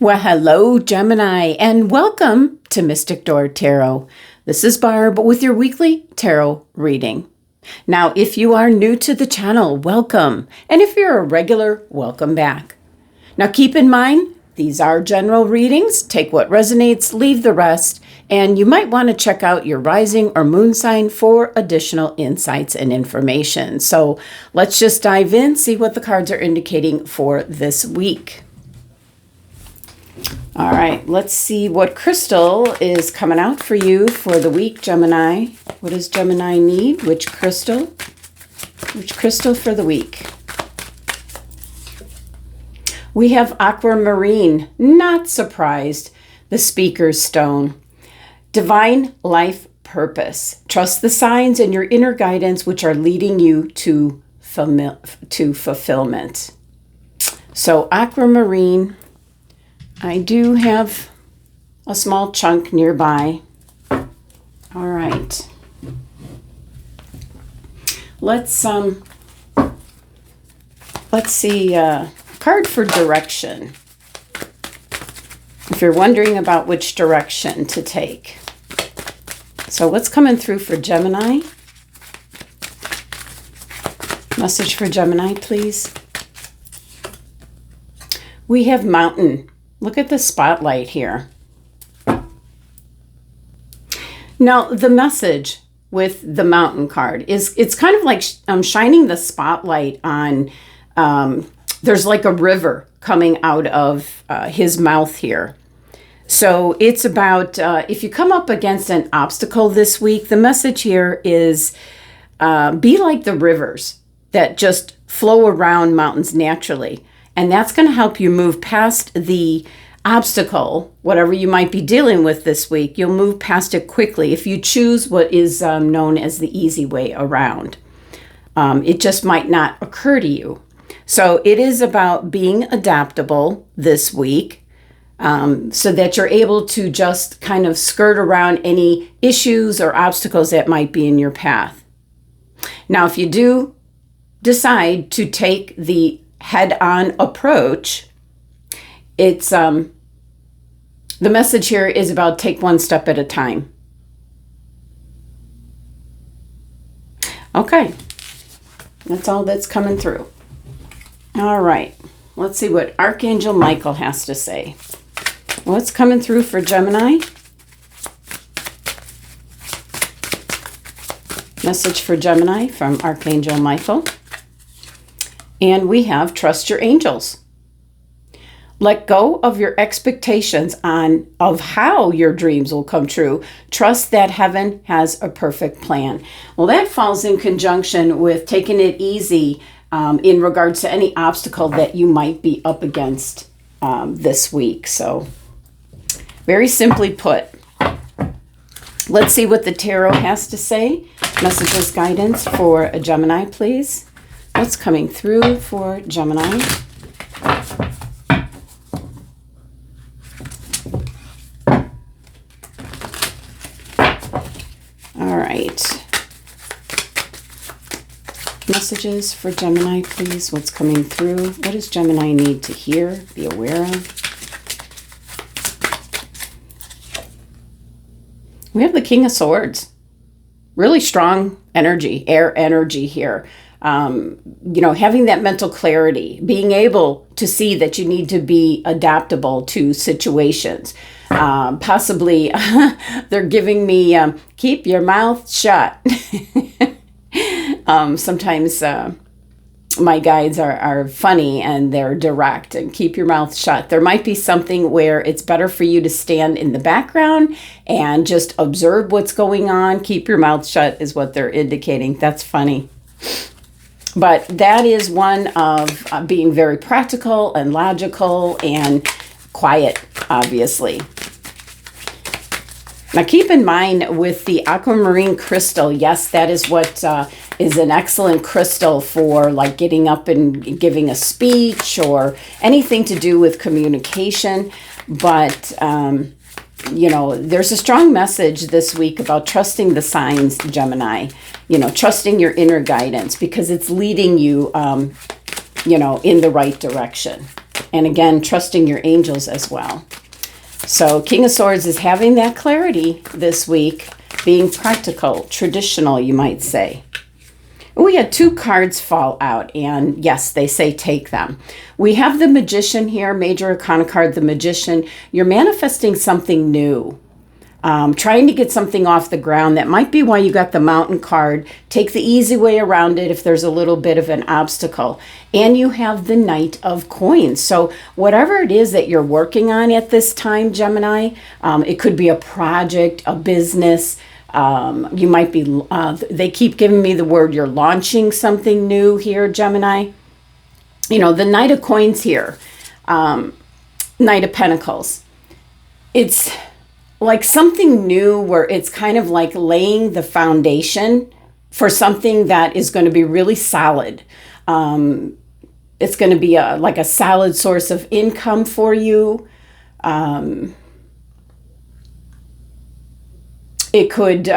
Well, hello, Gemini, and welcome to Mystic Door Tarot. This is Barb with your weekly tarot reading. Now, if you are new to the channel, welcome. And if you're a regular, welcome back. Now, keep in mind, these are general readings. Take what resonates, leave the rest. And you might want to check out your rising or moon sign for additional insights and information. So let's just dive in, see what the cards are indicating for this week. All right, let's see what crystal is coming out for you for the week, Gemini. What does Gemini need? Which crystal? Which crystal for the week? We have aquamarine. Not surprised. The speaker's stone. Divine life purpose. Trust the signs and your inner guidance, which are leading you to fulfillment. So aquamarine. I do have a small chunk nearby. All right. Let's see, card for direction. If you're wondering about which direction to take. So what's coming through for Gemini? Message for Gemini, please. We have mountain. Look at the spotlight here. Now, the message with the mountain card is, it's kind of like shining the spotlight on, there's like a river coming out of his mouth here. So it's about, if you come up against an obstacle this week, the message here is be like the rivers that just flow around mountains naturally. And that's going to help you move past the obstacle, whatever you might be dealing with this week. You'll move past it quickly if you choose what is known as the easy way around. It just might not occur to you. So it is about being adaptable this week so that you're able to just kind of skirt around any issues or obstacles that might be in your path. Now, if you do decide to take the head-on approach, it's the message here is about take one step at a time. Okay, that's all that's coming through. All right, let's see what Archangel Michael has to say. What's coming through for Gemini? Message for Gemini from Archangel Michael. And we have trust your angels. Let go of your expectations of how your dreams will come true. Trust that heaven has a perfect plan. Well, that falls in conjunction with taking it easy in regards to any obstacle that you might be up against this week. So, very simply put, let's see what the tarot has to say. Messages, guidance for a Gemini, please. What's coming through for Gemini? All right. Messages for Gemini, please. What's coming through? What does Gemini need to hear, be aware of? We have the King of Swords. Really strong energy, air energy here. Having that mental clarity, being able to see that you need to be adaptable to situations. Possibly, they're giving me, keep your mouth shut. Sometimes my guides are funny and they're direct, and keep your mouth shut. There might be something where it's better for you to stand in the background and just observe what's going on. Keep your mouth shut is what they're indicating. That's funny. But that is one of being very practical and logical and quiet, obviously. Now, keep in mind with the aquamarine crystal, yes, that is what is an excellent crystal for like getting up and giving a speech or anything to do with communication. But there's a strong message this week about trusting the signs, Gemini, trusting your inner guidance because it's leading you, in the right direction. And again, trusting your angels as well. So King of Swords is having that clarity this week, being practical, traditional, you might say. We had 2 cards fall out, and yes, they say take them. We have the Magician here, Major Arcana card, the Magician. You're manifesting something new, trying to get something off the ground. That might be why you got the Mountain card. Take the easy way around it if there's a little bit of an obstacle. And you have the Knight of Coins. So whatever it is that you're working on at this time, Gemini, it could be a project, a business. You might be, they keep giving me the word you're launching something new here, Gemini. You know, the Knight of Coins here, Knight of Pentacles. It's like something new where it's kind of like laying the foundation for something that is going to be really solid. It's going to be like a solid source of income for you. It could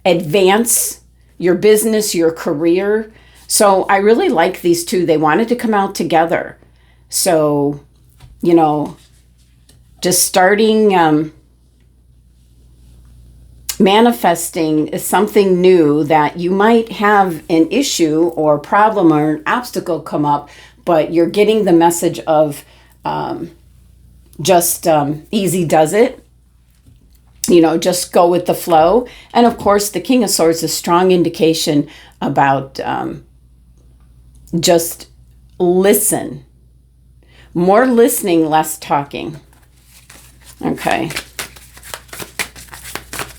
advance your business, your career. So I really like these 2. They wanted to come out together. So, you know, just starting manifesting something new that you might have an issue or problem or an obstacle come up, but you're getting the message of just easy does it. You know, just go with the flow. And of course, the King of Swords is a strong indication about just listen. More listening, less talking. Okay.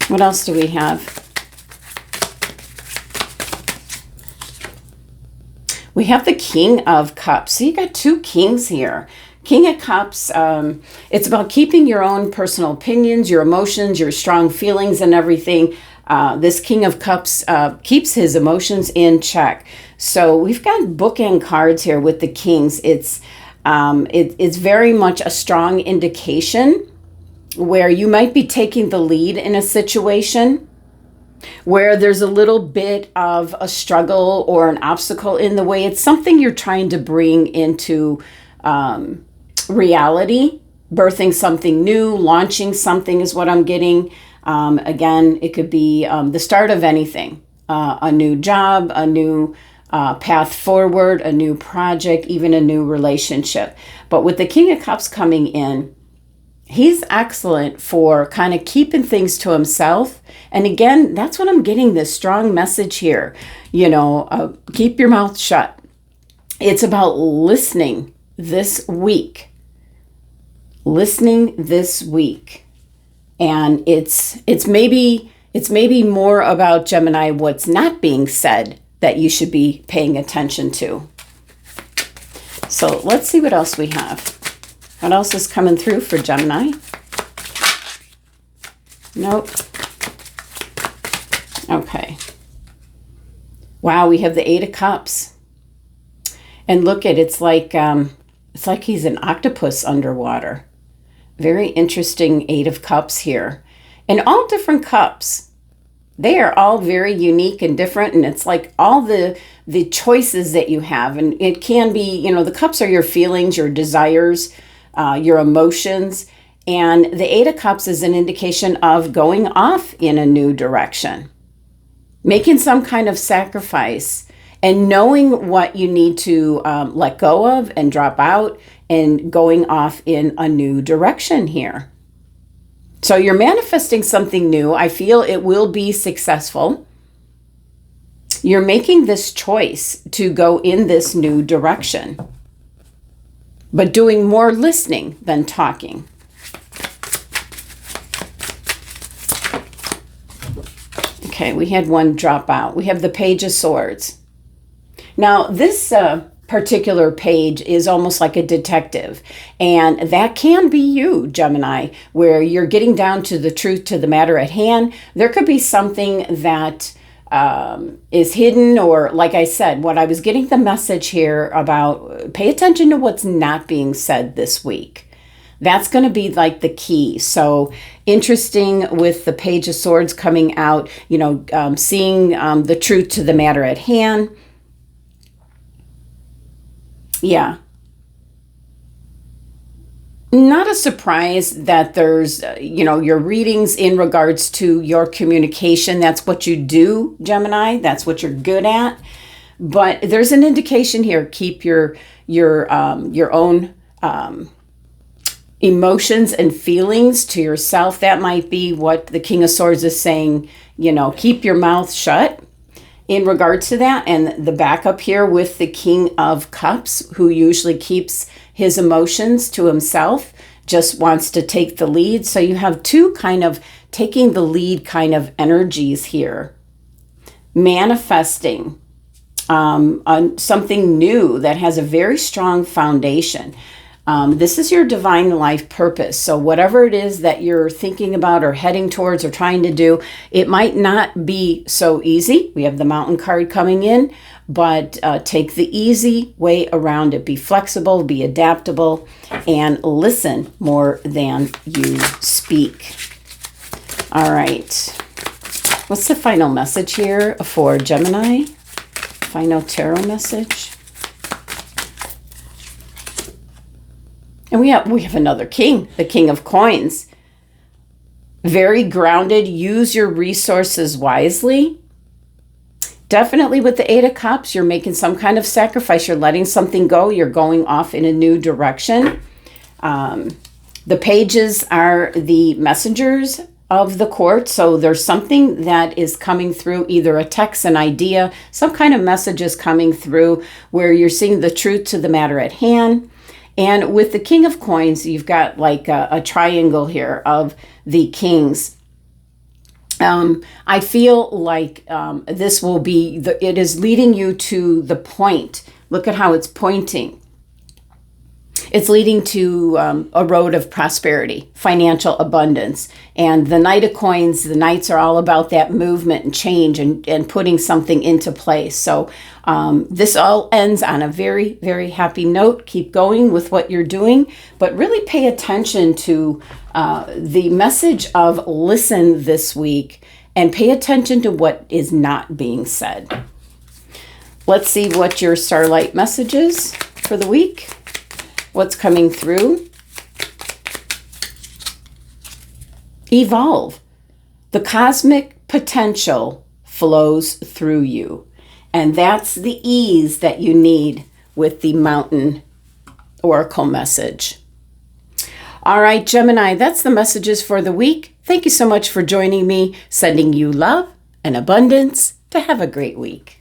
What else do we have? We have the King of Cups. So you got 2 kings here. King of Cups, it's about keeping your own personal opinions, your emotions, your strong feelings and everything. This King of Cups keeps his emotions in check. So we've got bookend cards here with the kings. It's very much a strong indication where you might be taking the lead in a situation where there's a little bit of a struggle or an obstacle in the way. It's something you're trying to bring into reality, birthing something new, launching something is what I'm getting. Again, it could be the start of anything, a new job, a new path forward, a new project, even a new relationship. But with the King of Cups coming in, he's excellent for kind of keeping things to himself. And again, that's what I'm getting, this strong message here. You know, keep your mouth shut. It's about listening this week. Listening this week. And it's maybe more about, Gemini, what's not being said that you should be paying attention to. So let's see what else we have. What else is coming through for Gemini? Nope. Okay. Wow, we have the 8 of Cups. And look at it's like he's an octopus underwater. Very interesting 8 of Cups here. And all different cups. They are all very unique and different, and it's like all the choices that you have. And it can be, you know, the cups are your feelings, your desires, your emotions. And the 8 of Cups is an indication of going off in a new direction, making some kind of sacrifice, and knowing what you need to let go of and drop out, and going off in a new direction here. So you're manifesting something new. I feel it will be successful. You're making this choice to go in this new direction, but doing more listening than talking. Okay, we had one drop out. We have the Page of Swords. Now, this particular page is almost like a detective, and that can be you, Gemini, where you're getting down to the truth, to the matter at hand. There could be something that is hidden, or like I said, what I was getting the message here about, pay attention to what's not being said this week. That's going to be like the key. So interesting with the Page of Swords coming out, you know, seeing the truth to the matter at hand. Yeah. Not a surprise that there's, your readings in regards to your communication. That's what you do, Gemini. That's what you're good at. But there's an indication here. Keep your own emotions and feelings to yourself. That might be what the King of Swords is saying. Keep your mouth shut in regards to that. And the backup here with the King of Cups, who usually keeps his emotions to himself, just wants to take the lead. So you have two kind of taking the lead kind of energies here. Manifesting on something new that has a very strong foundation. This is your divine life purpose. So whatever it is that you're thinking about or heading towards or trying to do, it might not be so easy. We have the Mountain card coming in, but take the easy way around it. Be flexible, be adaptable, and listen more than you speak. All right. What's the final message here for Gemini? Final tarot message. And we have another king, the King of Coins. Very grounded. Use your resources wisely. Definitely with the Eight of Cups, you're making some kind of sacrifice. You're letting something go. You're going off in a new direction. The pages are the messengers of the court. So there's something that is coming through, either a text, an idea, some kind of message is coming through where you're seeing the truth to the matter at hand. And with the King of Coins, you've got like a triangle here of the kings. I feel like this will be, it is leading you to the point. Look at how it's pointing. It's leading to a road of prosperity, financial abundance. And the Knight of Coins, the Knights are all about that movement and change and putting something into place. So this all ends on a very, very happy note. Keep going with what you're doing, but really pay attention to the message of listen this week and pay attention to what is not being said. Let's see what your Starlight message is for the week. What's coming through? Evolve. The cosmic potential flows through you. And that's the ease that you need with the Mountain Oracle message. All right, Gemini, that's the messages for the week. Thank you so much for joining me. Sending you love and abundance to have a great week.